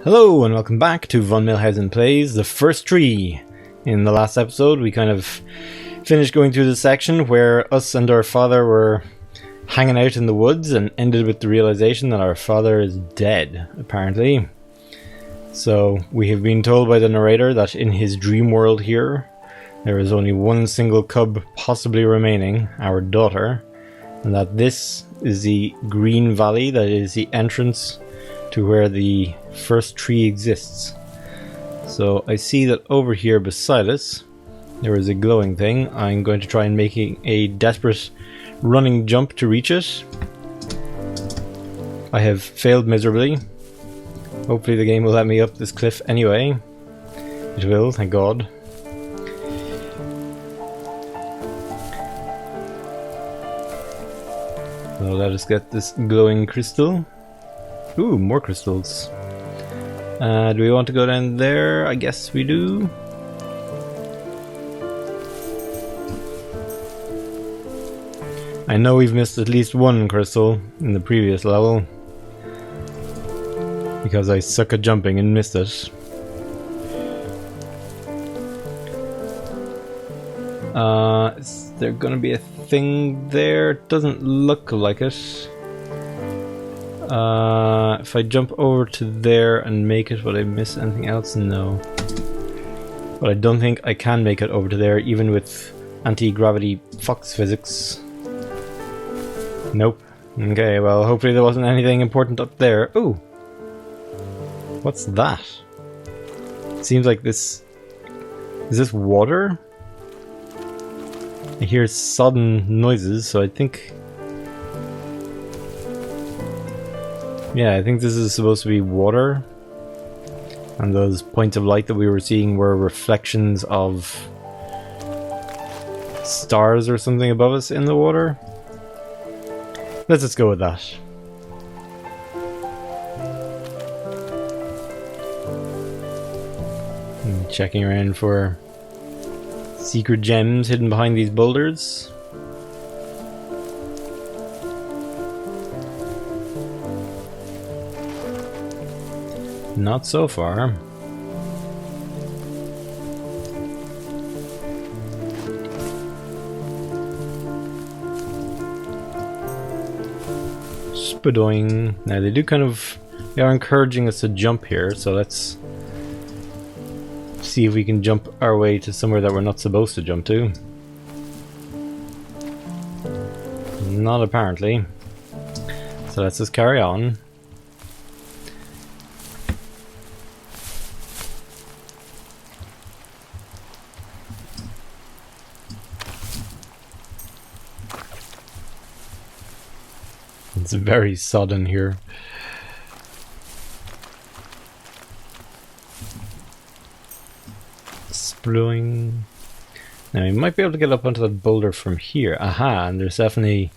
Hello and welcome back to Von Milhausen Plays The First Tree. In the last episode we kind of finished going through the section where us and our father were hanging out in the woods and ended with the realization that our father is dead, apparently. So we have been told by the narrator that in his dream world here there is only one single cub possibly remaining, our daughter, and that this is the green valley that is the entrance to where the first tree exists. So I see that over here beside us there is a glowing thing. I'm going to try and make a desperate running jump to reach it. I have failed miserably. Hopefully the game will let me up this cliff anyway. It will, thank God. So let us get this glowing crystal. Ooh, more crystals. Do we want to go down there? I guess we do. I know we've missed at least one crystal in the previous level, because I suck at jumping and missed it. Is there gonna be a thing there? Doesn't look like it. If I jump over to there and make it, would I miss anything else? No. But I don't think I can make it over to there, even with anti-gravity fox physics. Nope. Okay, well, hopefully there wasn't anything important up there. Ooh! What's that? Seems like this... Is this water? I hear sudden noises, so I think... Yeah, I think this is supposed to be water. And those points of light that we were seeing were reflections of stars or something above us in the water. Let's just go with that. I'm checking around for secret gems hidden behind these boulders. Not so far. Spadoing. Now they do kind of... They are encouraging us to jump here, so let's see if we can jump our way to somewhere that we're not supposed to jump to. Not apparently. So let's just carry on. It's very sudden here. Spluing. Now we might be able to get up onto that boulder from here. Aha, and there's definitely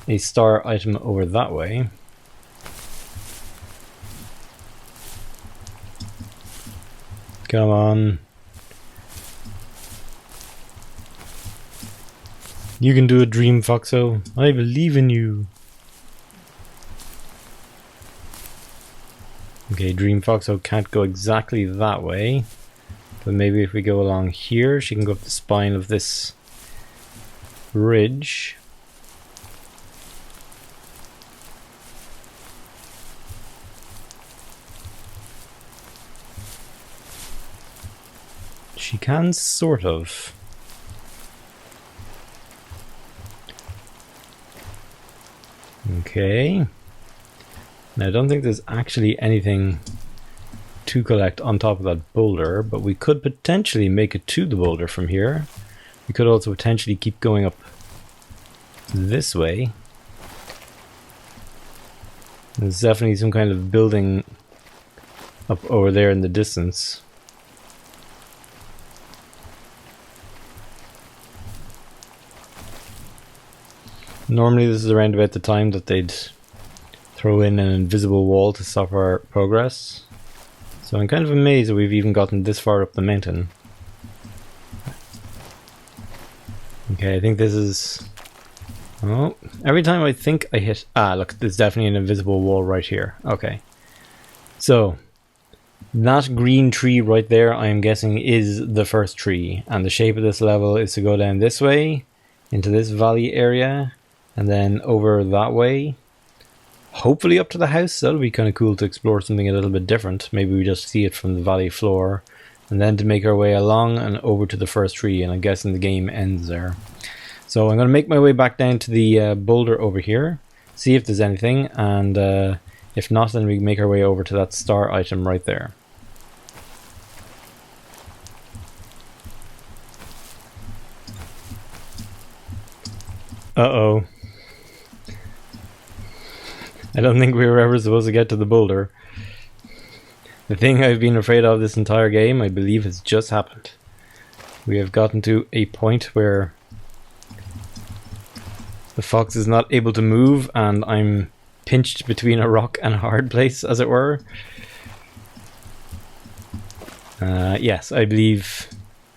a star item over that way. Come on. You can do a dream, Foxo. I believe in you. Okay, Dream Foxo can't go exactly that way, but maybe if we go along here, she can go up the spine of this ridge. She can, sort of. Okay. Now, I don't think there's actually anything to collect on top of that boulder, but we could potentially make it to the boulder from here. We could also potentially keep going up this way. There's definitely some kind of building up over there in the distance. Normally this is around about the time that they'd throw in an invisible wall to stop our progress. So I'm kind of amazed that we've even gotten this far up the mountain. Okay, I think this is... Oh, every time I think I hit... Ah, look, there's definitely an invisible wall right here. Okay. So, That green tree right there, I am guessing, is the first tree. And the shape of this level is to go down this way, into this valley area, and then over that way. Hopefully up to the house. That'll be kind of cool to explore something a little bit different. Maybe we just see it from the valley floor. And then to make our way along and over to the first tree. And I'm guessing the game ends there. So I'm going to make my way back down to the boulder over here. See if there's anything. And if not, then we make our way over to that star item right there. Uh-oh. I don't think we were ever supposed to get to the boulder. The thing I've been afraid of this entire game, I believe, has just happened. We have gotten to a point where the fox is not able to move and I'm pinched between a rock and a hard place, as it were. Yes, I believe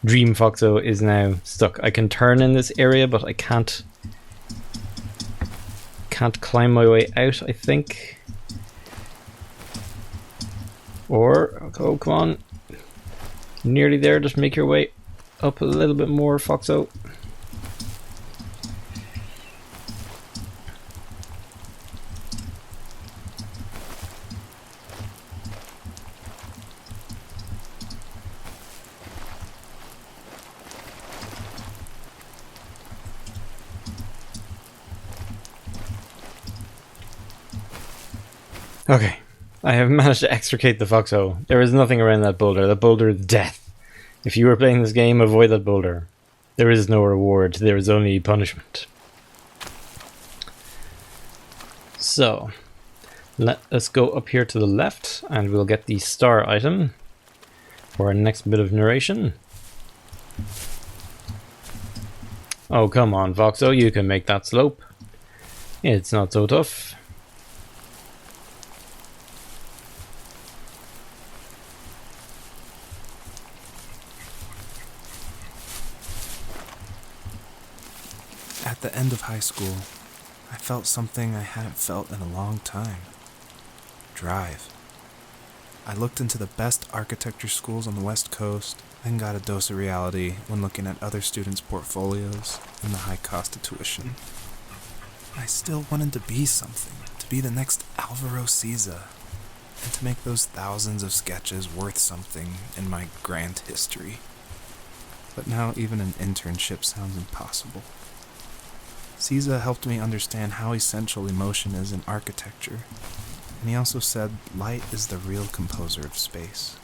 Dream Foxo is now stuck. I can turn in this area, but I can't climb my way out, I think. Or, oh, come on. Nearly there, just make your way up a little bit more, Foxo. Okay, I have managed to extricate the Foxo. There is nothing around that boulder. That boulder is death. If you were playing this game, avoid that boulder. There is no reward, there is only punishment. So, let us go up here to the left and we'll get the star item for our next bit of narration. Oh, come on, Foxo, you can make that slope. It's not so tough. At the end of high school, I felt something I hadn't felt in a long time. Drive. I looked into the best architecture schools on the West Coast, then got a dose of reality when looking at other students' portfolios and the high cost of tuition. I still wanted to be something, to be the next Alvaro Siza, and to make those thousands of sketches worth something in my grand history. But now even an internship sounds impossible. Siza helped me understand how essential emotion is in architecture, and he also said light is the real composer of space.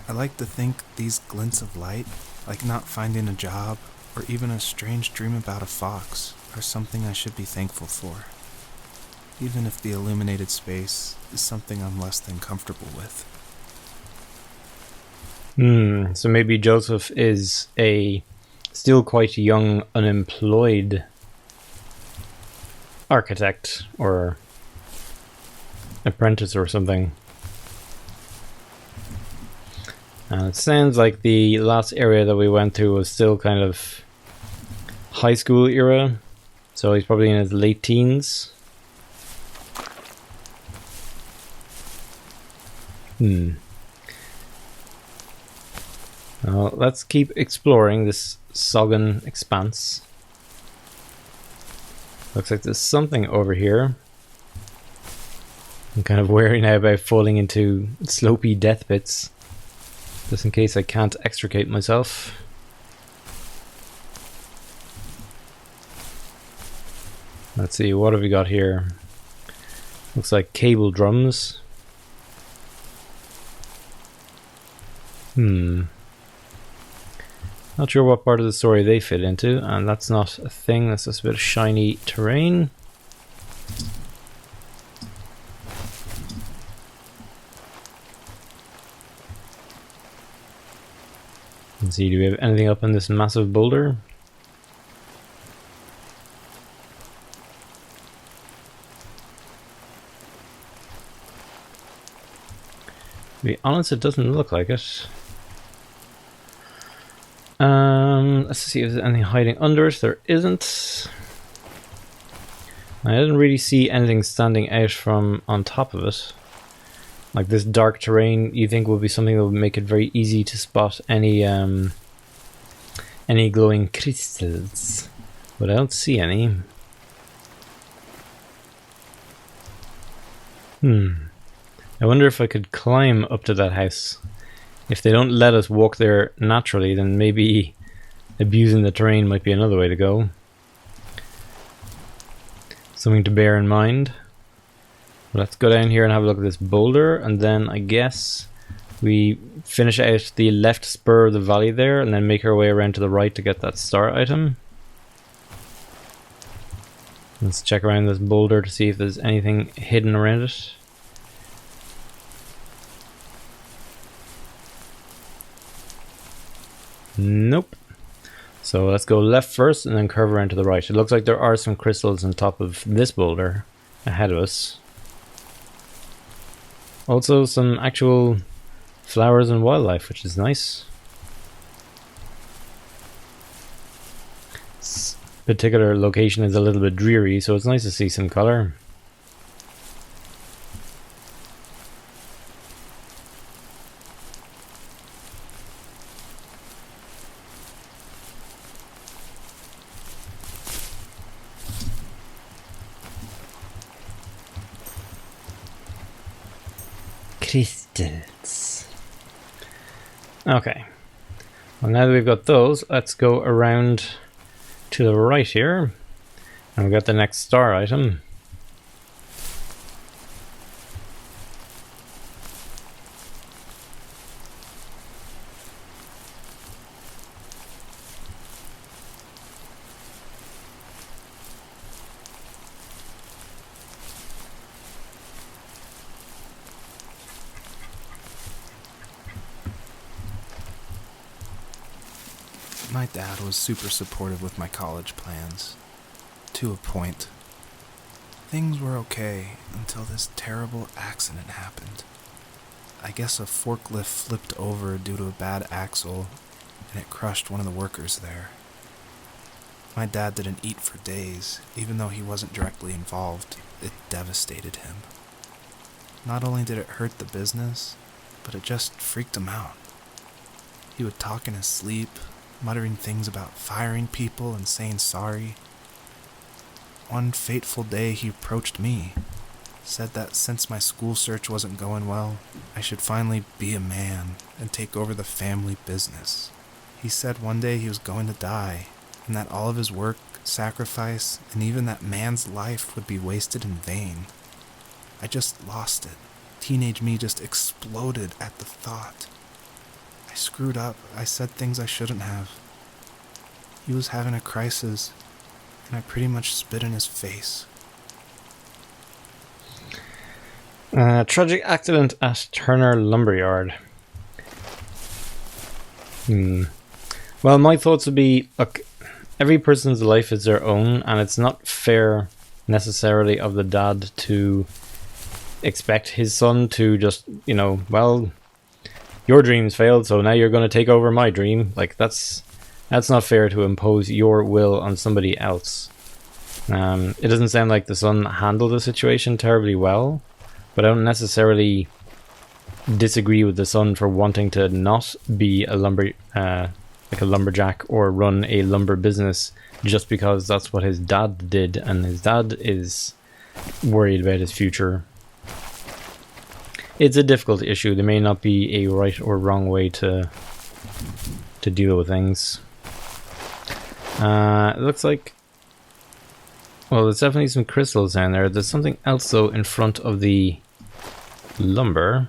I like to think these glints of light, like not finding a job, or even a strange dream about a fox, are something I should be thankful for, even if the illuminated space is something I'm less than comfortable with. So maybe Joseph is a still quite young, unemployed architect or apprentice or something. And it sounds like the last area that we went to was still kind of high school era, so he's probably in his late teens. Well, let's keep exploring this soggen expanse. Looks like there's something over here. I'm kind of wary now about falling into slopey death pits, just in case I can't extricate myself. Let's see, what have we got here? Looks like cable drums. Not sure what part of the story they fit into, and that's not a thing, that's just a bit of shiny terrain. Let's see, do we have anything up in this massive boulder? To be honest, it doesn't look like it. Let's see if there's anything hiding under it. There isn't. I didn't really see anything standing out from on top of it. Like this dark terrain, you think will be something that will make it very easy to spot any glowing crystals, but I don't see any. I wonder if I could climb up to that house. If they don't let us walk there naturally, then maybe abusing the terrain might be another way to go. Something to bear in mind. Let's go down here and have a look at this boulder, and then I guess we finish out the left spur of the valley there and then make our way around to the right to get that star item. Let's check around this boulder to see if there's anything hidden around it. Nope. So let's go left first and then curve around to the right. It looks like there are some crystals on top of this boulder ahead of us. Also some actual flowers and wildlife, which is nice. This particular location is a little bit dreary, so it's nice to see some color. Crystals. Okay. Well, now that we've got those, let's go around to the right here. And we've got the next star item. My dad was super supportive with my college plans. To a point. Things were okay until this terrible accident happened. I guess a forklift flipped over due to a bad axle, and it crushed one of the workers there. My dad didn't eat for days, even though he wasn't directly involved. It devastated him. Not only did it hurt the business, but it just freaked him out. He would talk in his sleep, muttering things about firing people and saying sorry. One fateful day he approached me, said that since my school search wasn't going well, I should finally be a man and take over the family business. He said one day he was going to die, and that all of his work, sacrifice, and even that man's life would be wasted in vain. I just lost it. Teenage me just exploded at the thought. I screwed up. I said things I shouldn't have. He was having a crisis, and I pretty much spit in his face. Tragic accident at Turner Lumberyard. Well, my thoughts would be, look, every person's life is their own, and it's not fair necessarily of the dad to expect his son to just, well, your dreams failed, so now you're going to take over my dream. Like, that's not fair to impose your will on somebody else. It doesn't sound like the son handled the situation terribly well, but I don't necessarily disagree with the son for wanting to not be a lumberjack or run a lumber business just because that's what his dad did, and his dad is worried about his future. It's a difficult issue. There may not be a right or wrong way to deal with things. It looks like, well, there's definitely some crystals down there. There's something else though in front of the lumber.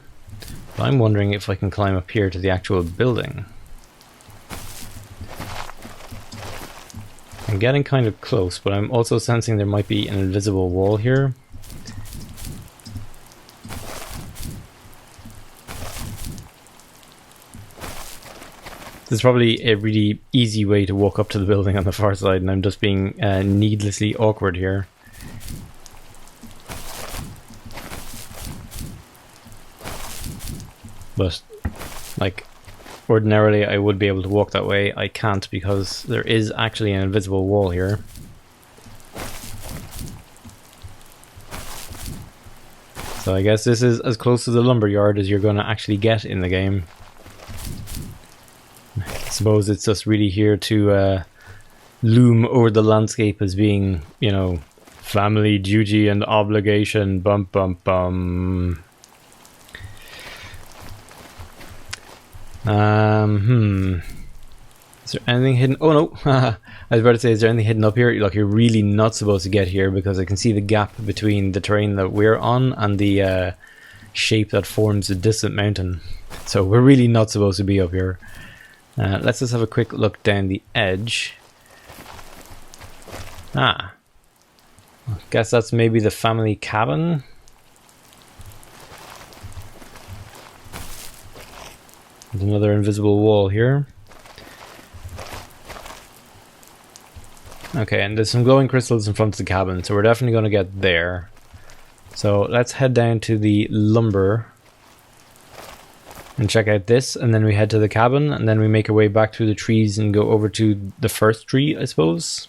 But I'm wondering if I can climb up here to the actual building. I'm getting kind of close, but I'm also sensing there might be an invisible wall here. There's probably a really easy way to walk up to the building on the far side, and I'm just being needlessly awkward here. But, like, ordinarily I would be able to walk that way. I can't because there is actually an invisible wall here. So I guess this is as close to the lumberyard as you're going to actually get in the game. I suppose it's just really here to loom over the landscape as being, you know, family duty and obligation. Bum bum bum. Is there anything hidden? Oh no! I was about to say, is there anything hidden up here? Look, you're really not supposed to get here because I can see the gap between the terrain that we're on and the shape that forms a distant mountain. So we're really not supposed to be up here. Let's just have a quick look down the edge. Ah. I guess that's maybe the family cabin. There's another invisible wall here. Okay, and there's some glowing crystals in front of the cabin, so we're definitely going to get there. So let's head down to the lumber and check out this, and then we head to the cabin, and then we make our way back through the trees and go over to the first tree, I suppose.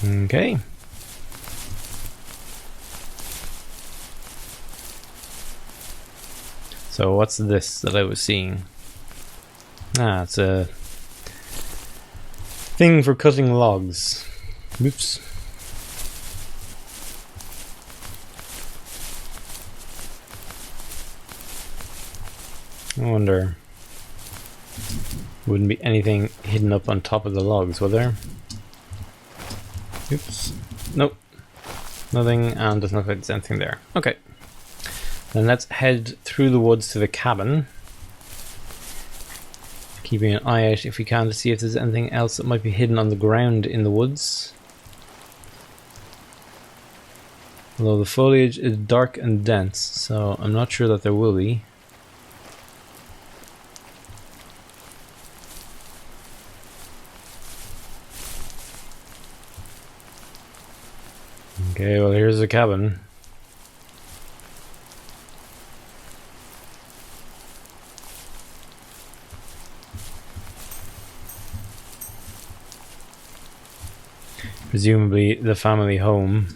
Okay. So what's this that I was seeing? Ah, it's a thing for cutting logs. Oops. I wonder. Wouldn't be anything hidden up on top of the logs, would there? Oops. Nope. Nothing, and doesn't look like there's anything there. Okay. Then let's head through the woods to the cabin. Keeping an eye out if we can to see if there's anything else that might be hidden on the ground in the woods. Although the foliage is dark and dense, so I'm not sure that there will be. Okay, well here's the cabin. Presumably the family home.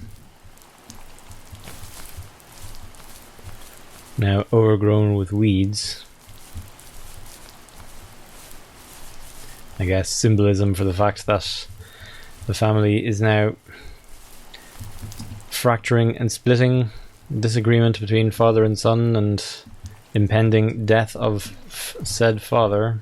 Now overgrown with weeds. I guess symbolism for the fact that the family is now fracturing and splitting, disagreement between father and son, and impending death of said father.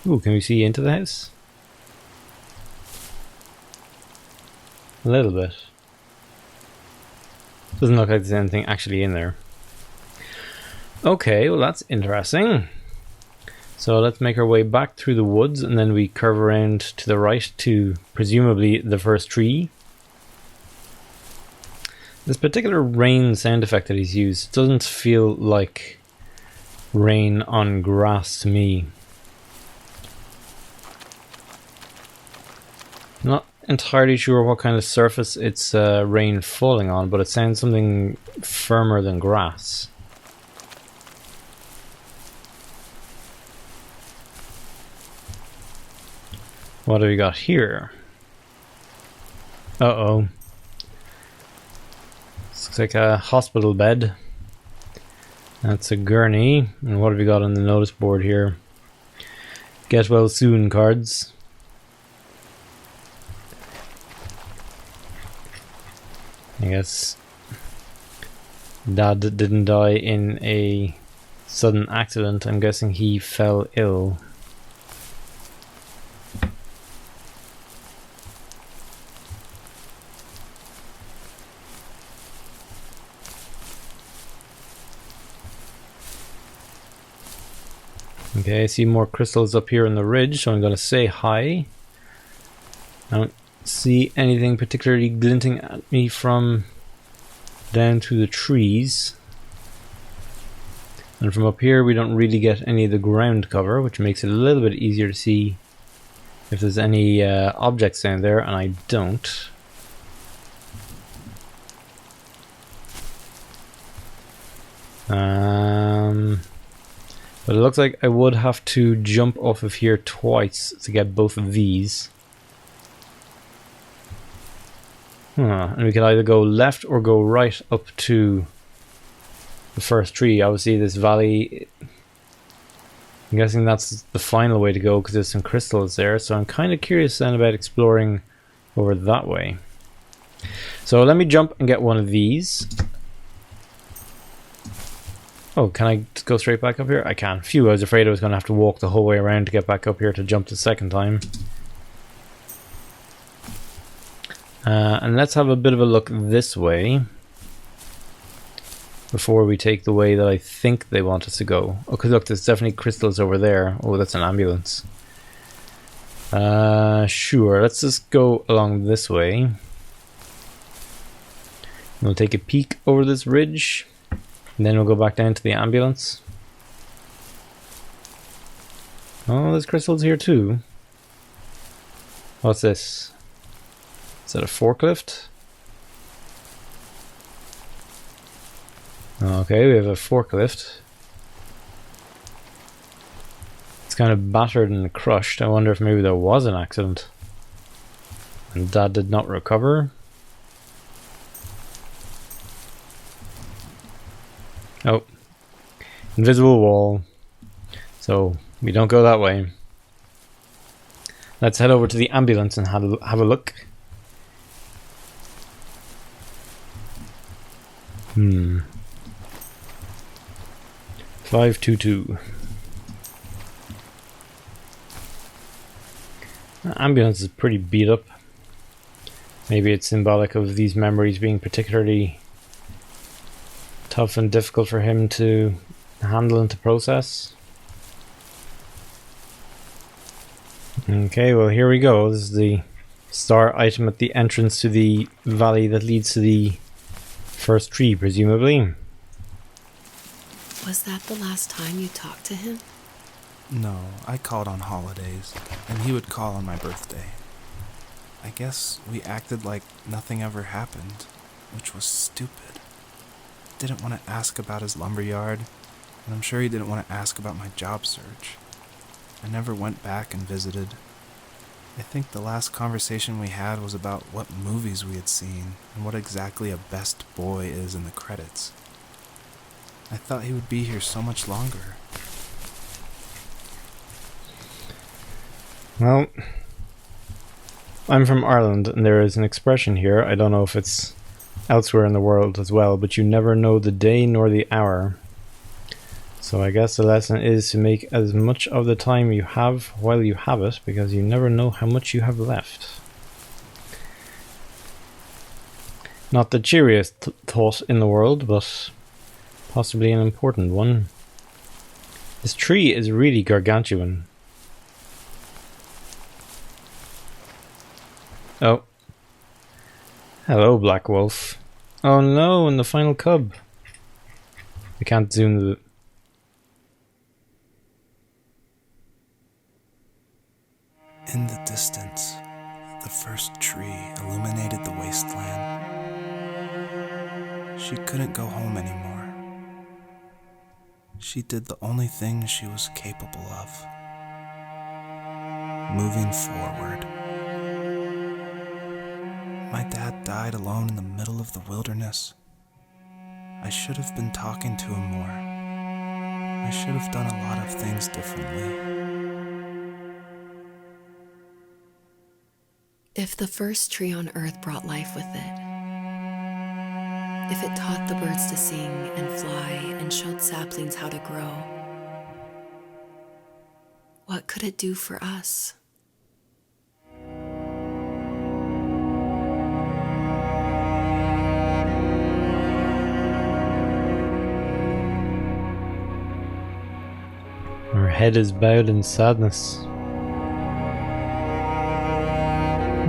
Ooh, can we see into the house? A little bit. Doesn't look like there's anything actually in there. Okay, well that's interesting. So let's make our way back through the woods, and then we curve around to the right to presumably the first tree. This particular rain sound effect that he's used doesn't feel like rain on grass to me. Not entirely sure what kind of surface it's rain falling on, but it sounds something firmer than grass. What do we got here? Uh-oh. This looks like a hospital bed. That's a gurney. And what have we got on the notice board here? Get well soon cards. I guess Dad didn't die in a sudden accident. I'm guessing he fell ill. Okay, I see more crystals up here on the ridge, so I'm going to say hi. I don't see anything particularly glinting at me from down through the trees. And from up here we don't really get any of the ground cover, which makes it a little bit easier to see if there's any objects down there, and I don't. But it looks like I would have to jump off of here twice to get both of these. And we could either go left or go right up to the first tree. Obviously this valley, I'm guessing that's the final way to go because there's some crystals there. So I'm kind of curious then about exploring over that way. So let me jump and get one of these. Oh, can I go straight back up here? I can. Phew, I was afraid I was going to have to walk the whole way around to get back up here to jump the second time. And let's have a bit of a look this way before we take the way that I think they want us to go. Okay, look, there's definitely crystals over there. Oh, that's an ambulance. Sure, let's just go along this way. We'll take a peek over this ridge, and then we'll go back down to the ambulance. Oh, there's crystals here too. What's this? Is that a forklift? Okay, we have a forklift. It's kind of battered and crushed. I wonder if maybe there was an accident and Dad did not recover. Oh, invisible wall. So we don't go that way. Let's head over to the ambulance and have a look. 522. The ambulance is pretty beat up. Maybe it's symbolic of these memories being particularly tough and difficult for him to handle and to process. Okay, well here we go. This is the star item at the entrance to the valley that leads to the first tree, presumably. Was that the last time you talked to him? No, I called on holidays, and he would call on my birthday. I guess we acted like nothing ever happened, which was stupid. Didn't want to ask about his lumberyard, and I'm sure he didn't want to ask about my job search. I never went back and visited. I think the last conversation we had was about what movies we had seen and what exactly a best boy is in the credits. I thought he would be here so much longer. Well, I'm from Ireland and there is an expression here, I don't know if it's elsewhere in the world as well, but you never know the day nor the hour. So I guess the lesson is to make as much of the time you have while you have it, because you never know how much you have left. Not the cheeriest thought in the world, but possibly an important one. This tree is really gargantuan. Oh. Hello, Black Wolf. Oh no, and the final cub. I can't zoom the... In the distance, the first tree illuminated the wasteland. She couldn't go home anymore. She did the only thing she was capable of. Moving forward. My dad died alone in the middle of the wilderness. I should have been talking to him more. I should have done a lot of things differently. If the first tree on earth brought life with it, if it taught the birds to sing and fly and showed saplings how to grow, what could it do for us? Her head is bowed in sadness.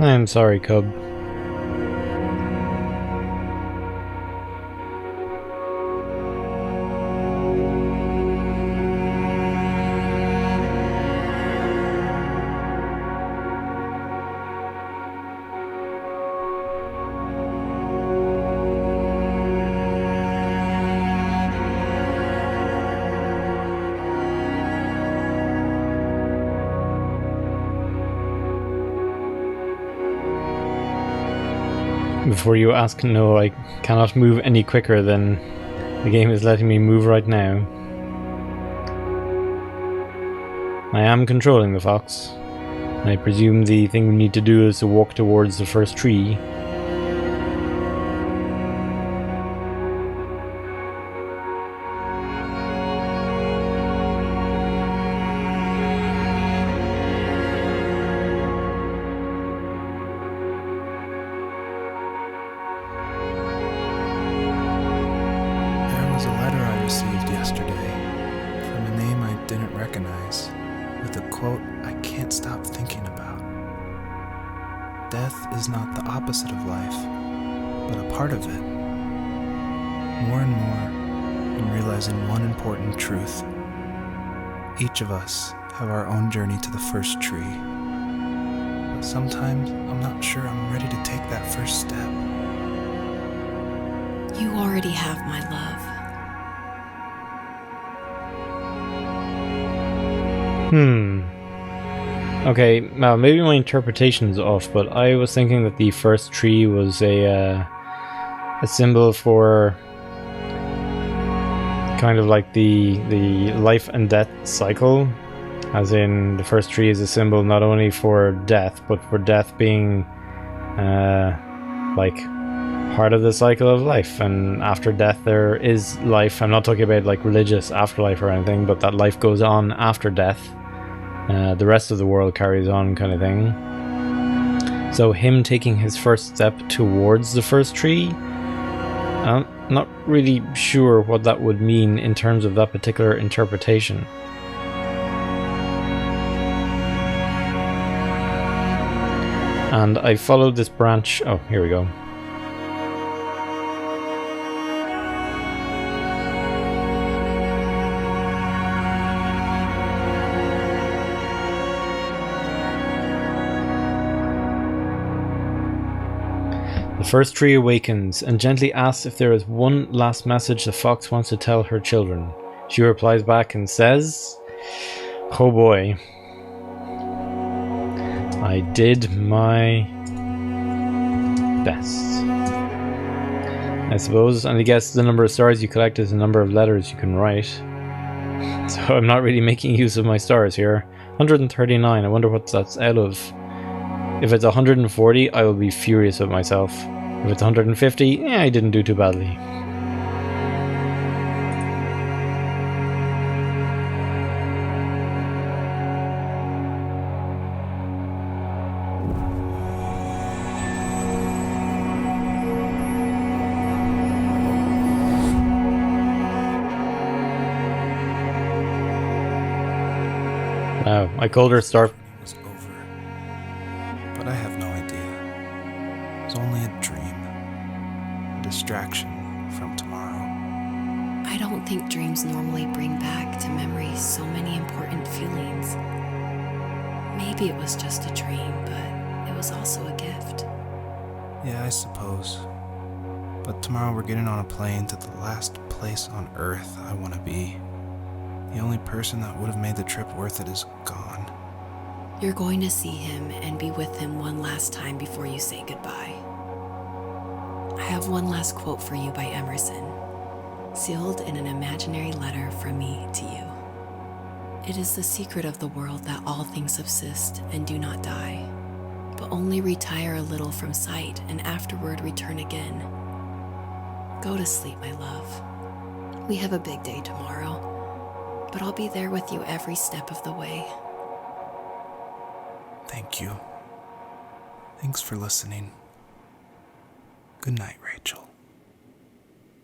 I am sorry, cub. Before you ask, no, I cannot move any quicker than the game is letting me move right now. I am controlling the fox. I presume the thing we need to do is to walk towards the first tree. Death is not the opposite of life, but a part of it. More and more, I'm realizing one important truth. Each of us have our own journey to the first tree. But sometimes I'm not sure I'm ready to take that first step. You already have my love. Okay, now maybe my interpretation is off, but I was thinking that the first tree was a symbol for kind of like the life and death cycle, as in the first tree is a symbol not only for death, but for death being like part of the cycle of life, and after death there is life. I'm not talking about like religious afterlife or anything, but that life goes on after death. The rest of the world carries on, kind of thing. So him taking his first step towards the first tree, I'm not really sure what that would mean in terms of that particular interpretation. And I followed this branch. Oh, here we go. The first tree awakens and gently asks if there is one last message the fox wants to tell her children. She replies back and says, "Oh boy. I did my best." I suppose, and I guess the number of stars you collect is the number of letters you can write. So I'm not really making use of my stars here. 139, I wonder what that's out of. If it's 140, I will be furious with myself. If it's 150, I didn't do too badly. Wow, I called her Star. Was over, but I have no idea. It was only a dream, a distraction from tomorrow. I don't think dreams normally bring back to memory so many important feelings. Maybe it was just a dream, but it was also a gift. Yeah, I suppose. But tomorrow we're getting on a plane to the last place on Earth I want to be. The only person that would have made the trip worth it is gone. You're going to see him and be with him one last time before you say goodbye. I have one last quote for you by Emerson, sealed in an imaginary letter from me to you. It is the secret of the world that all things subsist and do not die, but only retire a little from sight and afterward return again. Go to sleep, my love. We have a big day tomorrow, but I'll be there with you every step of the way. Thank you. Thanks for listening. Good night, Rachel.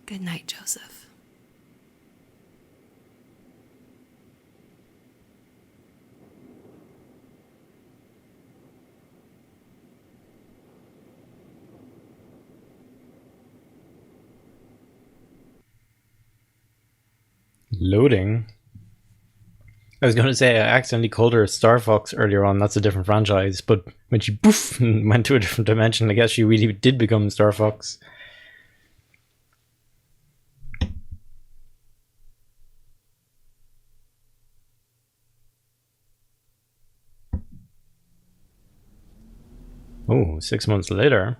Good night, Joseph. Loading? I was going to say I accidentally called her Star Fox earlier on. That's a different franchise. But when she poof went to a different dimension, I guess she really did become Star Fox. Oh, 6 months later.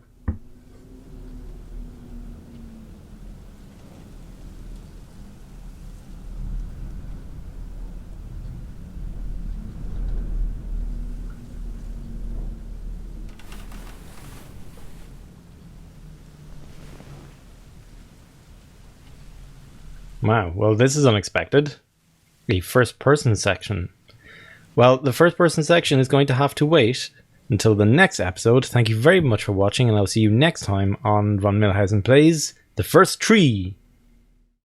Wow, well, this is unexpected. A first-person section. Well, the first-person section is going to have to wait until the next episode. Thank you very much for watching, and I'll see you next time on Von Millhausen Plays The First Tree.